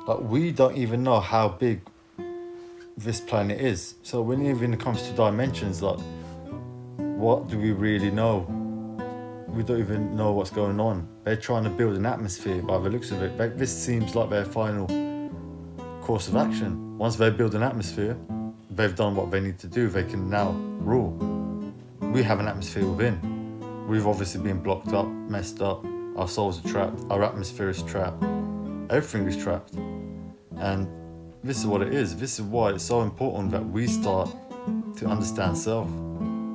Like, we don't even know how big this planet is. So when it even comes to dimensions, like, what do we really know? We don't even know what's going on. They're trying to build an atmosphere by the looks of it. This seems like their final course of action. Once they build an atmosphere, they've done what they need to do. They can now rule. We have an atmosphere within. We've obviously been blocked up, messed up. Our souls are trapped. Our atmosphere is trapped. Everything is trapped. And this is what it is. This is why it's so important that we start to understand self,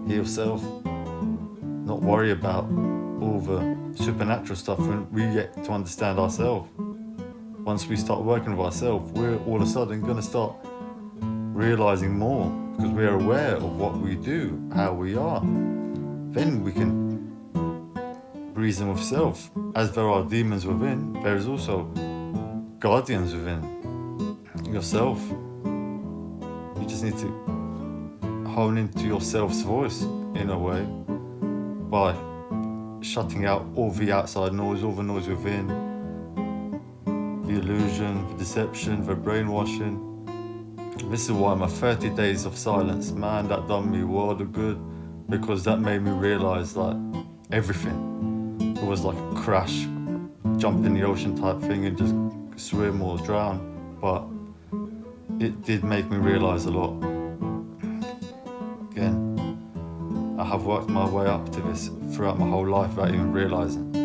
heal self, not worry about all the supernatural stuff when we get to understand ourselves. Once we start working with ourselves, we're all of a sudden going to start realizing more because we are aware of what we do, how we are. Then we can reason with self. As there are demons within, there is also guardians within yourself. You just need to hone into your self's voice in a way by shutting out all the outside noise, all the noise within, the illusion, the deception, the brainwashing. This is why my 30 days of silence, man, that done me world of good, because that made me realize like everything. It was like a crash, jump in the ocean type thing and just swim or drown, but it did make me realize a lot. Again, I have worked my way up to this throughout my whole life without even realizing.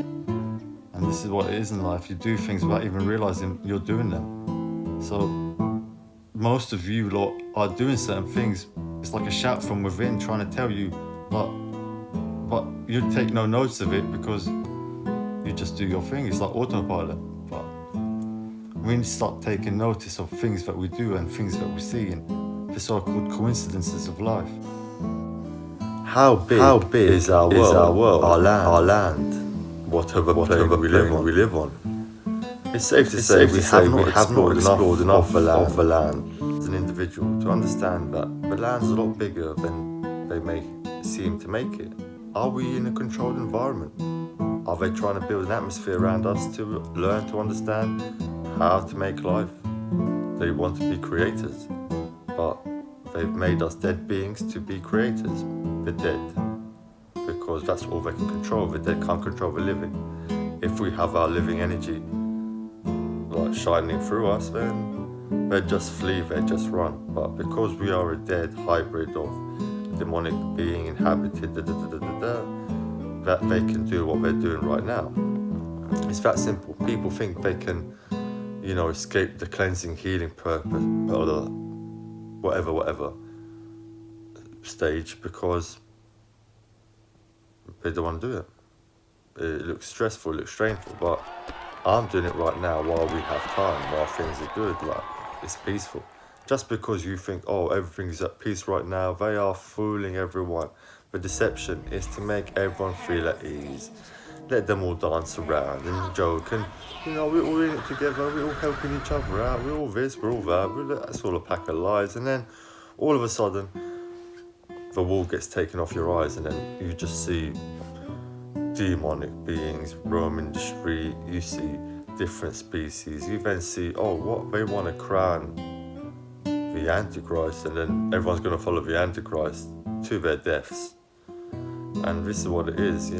And this is what it is in life. You do things without even realizing you're doing them. So most of you lot are doing certain things. It's like a shout from within trying to tell you, but you take no notice of it because you just do your thing. It's like autopilot. But we need to start taking notice of things that we do and things that we see and the so-called coincidences of life. How big is our world, our land, whatever plane we live on? It's safe to say we have not explored enough of the land as an individual to understand that the land's a lot bigger than they may seem to make it. Are we in a controlled environment? Are they trying to build an atmosphere around us to learn to understand how to make life? They want to be creators, but they've made us dead beings to be creators. The dead, because that's all they can control. The dead can't control the living. If we have our living energy like shining through us, then they just flee, they just run. But because we are a dead hybrid of demonic being inhabited, that they can do what they're doing right now. It's that simple. People think they can, escape the cleansing, healing purpose, or the whatever stage because they don't want to do it. It looks stressful, it looks strainful, but I'm doing it right now while we have time, while things are good, like it's peaceful. Just because you think, everything's at peace right now, they are fooling everyone. The deception is to make everyone feel at ease. Let them all dance around and joke and, we're all in it together, we're all helping each other out, we're all this, we're all that, that's all a pack of lies. And then all of a sudden, the wall gets taken off your eyes and then you just see demonic beings roaming the street. You see different species. You then see, they want to crown the Antichrist, and then everyone's going to follow the Antichrist to their deaths. And this is what it is,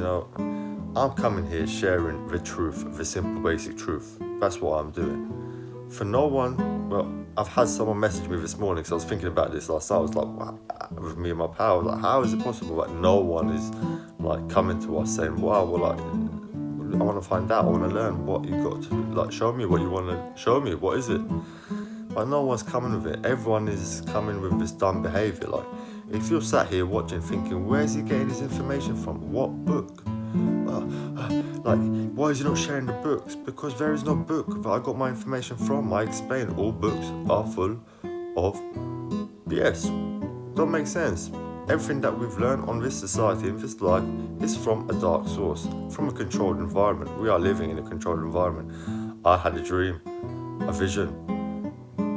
I'm coming here sharing the truth, the simple basic truth. That's what I'm doing. For no one, I've had someone message me this morning, because I was thinking about this last night. I was like, wow, with me and my pal, like, how is it possible that no one is like coming to us saying, wow, I want to find out, I want to learn what you got to, show me what you want to show me, what is it? But no one's coming with it. Everyone is coming with this dumb behaviour. Like, if you're sat here watching thinking, where's he getting his information from? What book? Why is he not sharing the books? Because there is no book that I got my information from. I explain all books are full of BS. Don't make sense. Everything that we've learned on this society, in this life, is from a dark source, from a controlled environment. We are living in a controlled environment. I had a dream, a vision,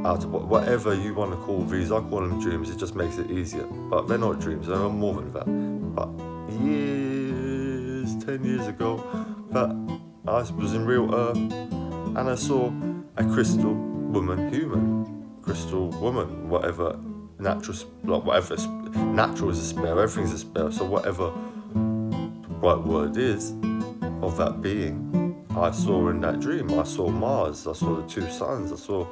out of whatever you want to call these. I call them dreams, it just makes it easier. But they're not dreams, they're more than that. But 10 years ago, that I was in real earth and I saw a crystal woman human, crystal woman, whatever natural, whatever natural is a spell, everything's a spell. So whatever the right word is of that being, I saw in that dream. I saw Mars, I saw the two suns, I saw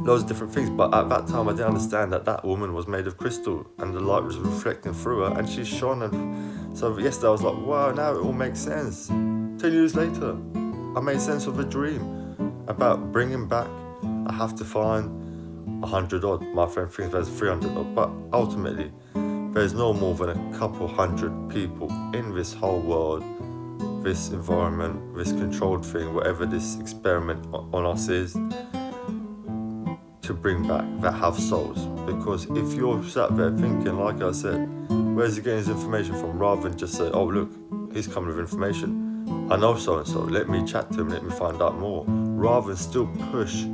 loads of different things. But at that time I didn't understand that woman was made of crystal and the light was reflecting through her and she shone. And so yesterday I was like, wow, now it all makes sense. 10 years later I made sense of a dream about bringing back, I have to find 100 odd. My friend thinks there's 300 odd, but ultimately there's no more than a couple hundred people in this whole world, this environment, this controlled thing, whatever this experiment on us is, to bring back, that have souls. Because if you're sat there thinking, like I said, where's he getting his information from, rather than just say, oh look, he's coming with information, I know so and so, let me chat to him, let me find out more, rather than still push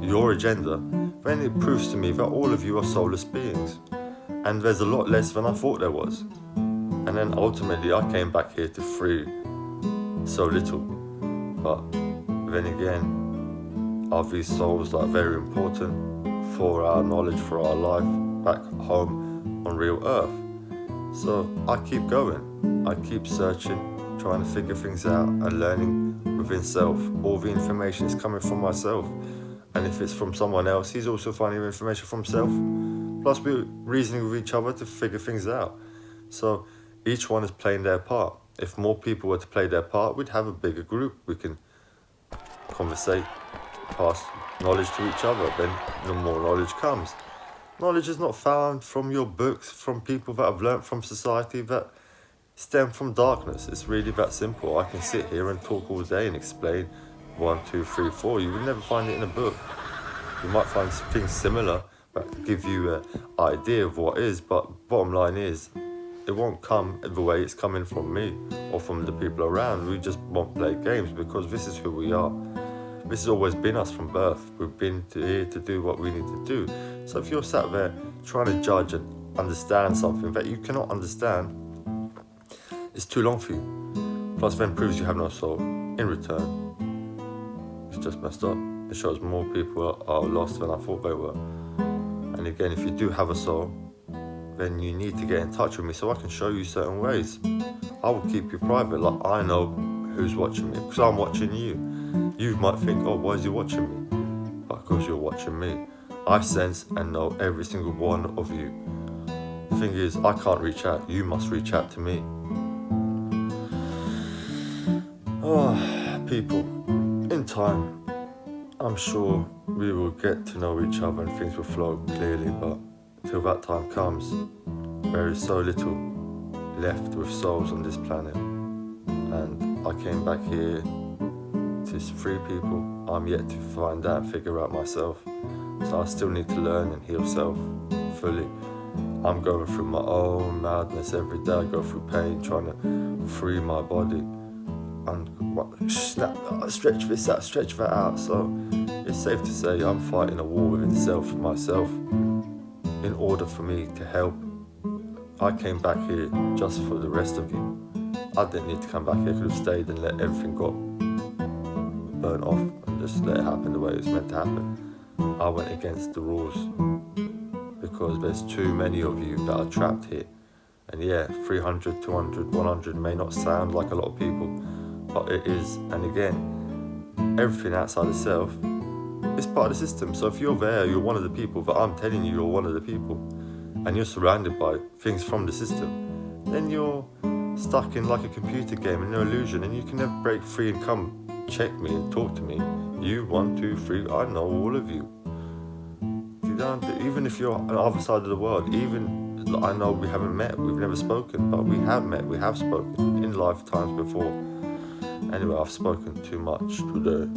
your agenda, then it proves to me that all of you are soulless beings. And there's a lot less than I thought there was. And then ultimately I came back here to free so little. But then again, are these souls like very important for our knowledge, for our life back home on real earth? So I keep going, I keep searching, trying to figure things out and learning within self. All the information is coming from myself. And if it's from someone else, he's also finding information from self. Plus we're reasoning with each other to figure things out. So each one is playing their part. If more people were to play their part, we'd have a bigger group. We can conversate, pass knowledge to each other, then the more knowledge comes. Knowledge is not found from your books, from people that have learnt from society that stem from darkness. It's really that simple. I can sit here and talk all day and explain 1, 2, 3, 4. You will never find it in a book. You might find things similar that give you an idea of what is, but bottom line is, it won't come the way it's coming from me or from the people around. We just won't play games because this is who we are. This has always been us from birth. We've been here to do what we need to do. So if you're sat there trying to judge and understand something that you cannot understand, it's too long for you. Plus then proves you have no soul. In return, it's just messed up. It shows more people are lost than I thought they were. And again, if you do have a soul, then you need to get in touch with me so I can show you certain ways. I will keep you private, like I know who's watching me, because I'm watching you. You might think, oh, why is he watching me? Because you're watching me. I sense and know every single one of you. The thing is, I can't reach out, you must reach out to me. Oh, people, in time, I'm sure we will get to know each other and things will flow clearly, but till that time comes, there is so little left with souls on this planet. And I came back here to free people. I'm yet to find out, figure out myself. So I still need to learn and heal self fully. I'm going through my own madness every day. I go through pain, trying to free my body and stretch this out, stretch that out. So it's safe to say I'm fighting a war within self, myself, in order for me to help. I came back here just for the rest of you. I didn't need to come back here. I could have stayed and let everything go burn off and just let it happen the way it was meant to happen. I went against the rules because there's too many of you that are trapped here. And yeah, 300, 200, 100 may not sound like a lot of people, but it is. And again, everything outside of self is part of the system. So if you're there, you're one of the people, but I'm telling you, you're one of the people, and you're surrounded by things from the system, then you're stuck in like a computer game, in an illusion, and you can never break free and come check me and talk to me. You, 1, 2, 3, I know all of you. You don't, even if you're on the other side of the world, even I know we haven't met, we've never spoken, but we have met, we have spoken in lifetimes before. Anyway, I've spoken too much today.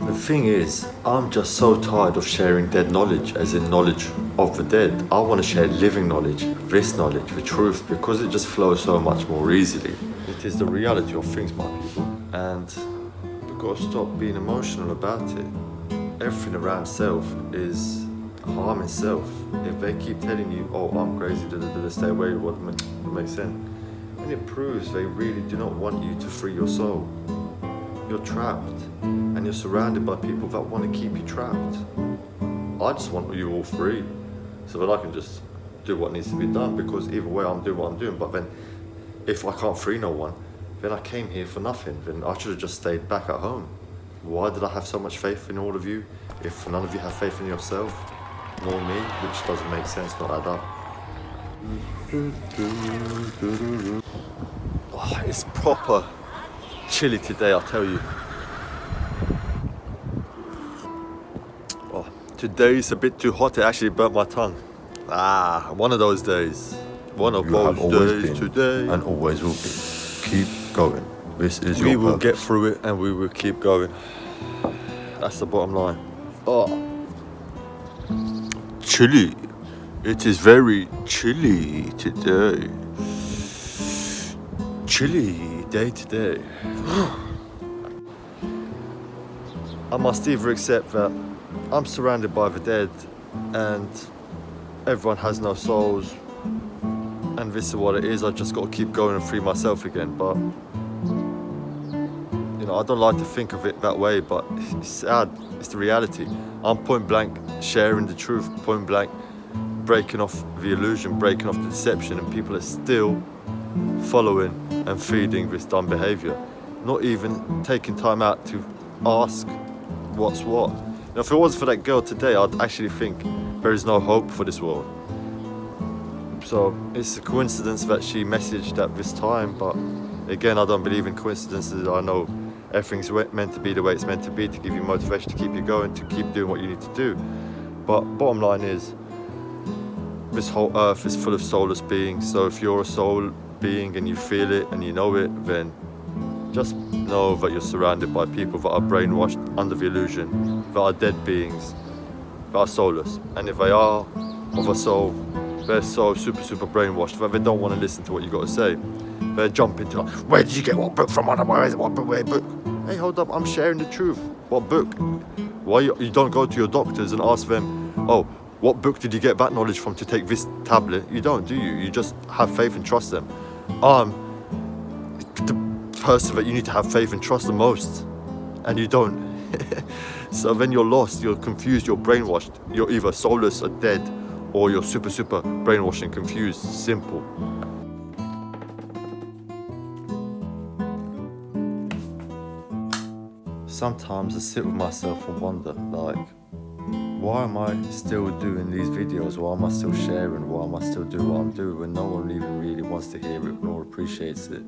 The thing is, I'm just so tired of sharing dead knowledge, as in knowledge of the dead. I want to share living knowledge, this knowledge, the truth, because it just flows so much more easily. It is the reality of things, my people, and we've got to stop being emotional about it. Everything around self is harming self. If they keep telling you, oh, I'm crazy, stay away, what makes sense? And it proves they really do not want you to free your soul. you're trapped, and you're surrounded by people that want to keep you trapped. I just want you all free, so that I can just do what needs to be done, because either way I'm doing what I'm doing. But then if I can't free no one, then I came here for nothing. Then I should have just stayed back at home. Why did I have so much faith in all of you if none of you have faith in yourself, nor me, which doesn't make sense, not add up. Oh, it's proper chilly today, I'll tell you. Oh, today is a bit too hot, it actually burnt my tongue. One of those days. One of those days today. And always will be. Keep going. This is your We will purpose. get through it and we will keep going. That's the bottom line. Oh. Chilly. It is very chilly today. Chilly day today. I must either accept that I'm surrounded by the dead and everyone has no souls, and this is what it is. I just got to keep going and free myself again. But you know, I don't like to think of it that way, but it's sad. It's the reality. I'm point blank sharing the truth, point blank breaking off the illusion, breaking off the deception, and people are still following and feeding this dumb behavior, not even taking time out to ask what's what. Now, if it wasn't for that girl today, I'd actually think there is no hope for this world. So it's a coincidence that she messaged at this time, but again, I don't believe in coincidences. I know everything's meant to be the way it's meant to be, to give you motivation, to keep you going, to keep doing what you need to do. But bottom line is, this whole earth is full of soulless beings. So if you're a soul being and you feel it and you know it, then just know that you're surrounded by people that are brainwashed under the illusion, that are dead beings, that are soulless. And if they are of a soul, they're so super brainwashed that they don't want to listen to what you got to say. They're jumping to, where did you get what book from? Where is it? What book? Where book? Hey, hold up, I'm sharing the truth. What book? Why you don't go to your doctors and ask them, oh, what book did you get that knowledge from to take this tablet? You don't, do you? You just have faith and trust them. I'm the person that you need to have faith and trust the most, and you don't. So then you're lost, you're confused, you're brainwashed. You're either soulless or dead, or you're super brainwashed and confused. Simple. Sometimes I sit with myself and wonder, like, why am I still doing these videos? Why am I still sharing? Why am I still doing what I'm doing when no one even really wants to hear it nor appreciates it?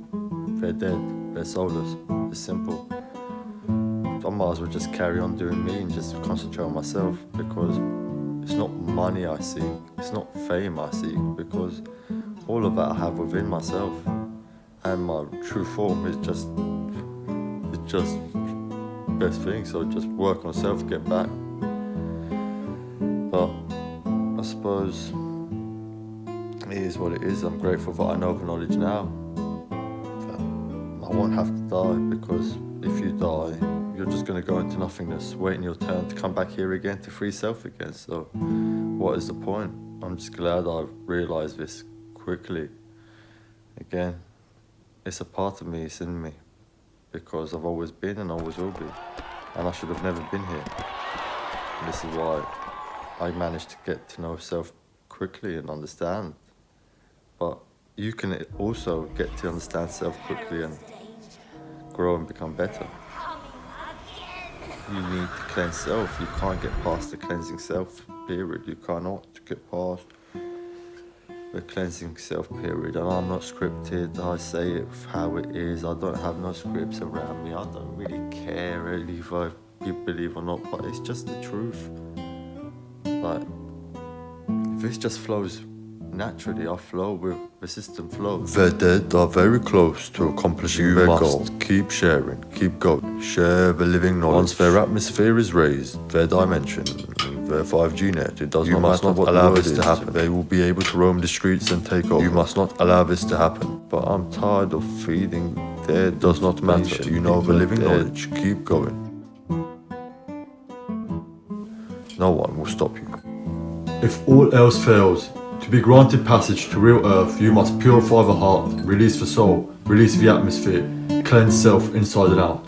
They're dead, they're soulless, it's simple. I might as well just carry on doing me and just concentrate on myself, because it's not money I seek, it's not fame I seek, because all of that I have within myself, and my true form is just best thing. So just work on self, get back. But I suppose it is what it is. I'm grateful that I know the knowledge now. That I won't have to die, because if you die, you're just going to go into nothingness, waiting your turn to come back here again to free self again. So what is the point? I'm just glad I realised this quickly. Again, it's a part of me, it's in me, because I've always been and always will be, and I should have never been here. And this is why I managed to get to know self quickly and understand. But you can also get to understand self quickly and grow and become better. You need to cleanse self. You can't get past the cleansing self period. You cannot get past the cleansing self period. And I'm not scripted. I say it how it is. I don't have no scripts around me. I don't really care really if you believe or not, but it's just the truth. Like, this just flows naturally. I flow with the system flows. The dead are very close to accomplishing their goal. Keep sharing, keep going. Share the living knowledge. Once their atmosphere is raised, their dimension, their 5G net, it does not matter what allow this to happen. They will be able to roam the streets and take over. You must not allow this to happen. But I'm tired of feeding dead. Does not matter. You know the living knowledge. Keep going. No one will stop you. If all else fails, to be granted passage to real earth, you must purify the heart, release the soul, release the atmosphere, cleanse self inside and out.